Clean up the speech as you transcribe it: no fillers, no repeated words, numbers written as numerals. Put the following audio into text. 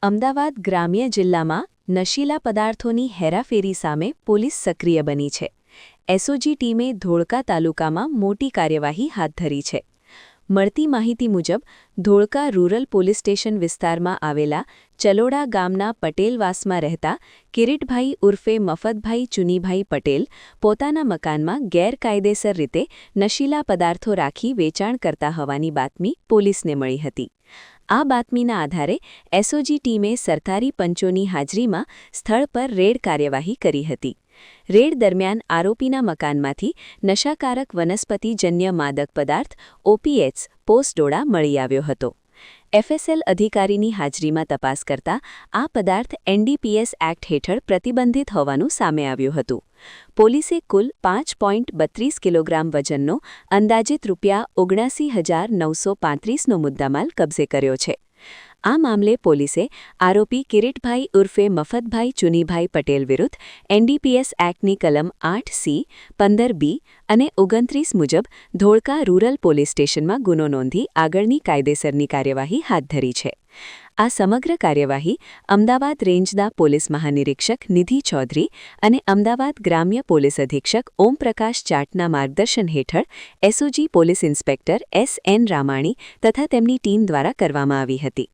અમદાવાદ ગ્રામ્ય જિલ્લામાં નશીલા પદાર્થોની હેરાફેરી સામે પોલીસ સક્રિય બની છે. એસઓજી ટીમે ધોળકા તાલુકામાં મોટી કાર્યવાહી હાથ ધરી છે. મળતી માહિતી મુજબ ધોળકા રૂરલ પોલીસ સ્ટેશન વિસ્તારમાં આવેલા ચલોડા ગામના પટેલવાસમાં રહેતા કિરીટભાઈ ઉર્ફે મફતભાઈ ચુનીભાઈ પટેલ પોતાના મકાનમાં ગેરકાયદેસર રીતે નશીલા પદાર્થો રાખી વેચાણ કરતા હોવાની બાતમી પોલીસને મળી હતી. આ બાતમીના આધારે એસઓજી ટીમે સરકારી પંચોની હાજરીમાં સ્થળ પર રેડ કાર્યવાહી કરી હતી. રેડ દરમિયાન આરોપીના મકાનમાંથી નશાકારક વનસ્પતિજન્ય માદક પદાર્થ ઓપીએસ પોસ્ટડોડા મળી આવ્યો હતો. એફએસએલ અધિકારીની હાજરીમાં તપાસ કરતા આ પદાર્થ એનડીપીએસ એક્ટ હેઠળ પ્રતિબંધિત હોવાનું સામે આવ્યું હતું. પોલીસે કુલ 5.32 કિલોગ્રામ વજનનો અંદાજિત ₹79,935નો મુદ્દામાલ કબજે કર્યો છે. આ મામલે પોલીસે આરોપી કિરીટભાઈ ઉર્ફે મફતભાઈ ચુનીભાઈ પટેલ વિરુદ્ધ એનડીપીએસ એક્ટની કલમ 8C, 15B અને 29 મુજબ ધોળકા રૂરલ પોલીસ સ્ટેશનમાં ગુનો નોંધી આગળની કાયદેસરની કાર્યવાહી હાથ ધરી છે. આ સમગ્ર કાર્યવાહી અમદાવાદ રેન્જના પોલીસ મહાનિરીક્ષક નિધિ ચૌધરી અને અમદાવાદ ગ્રામ્ય પોલીસ અધિક્ષક ઓમપ્રકાશ જાટના માર્ગદર્શન હેઠળ SOG police inspector S.N. Ramani તથા તેમની ટીમ દ્વારા કરવામાં આવી હતી.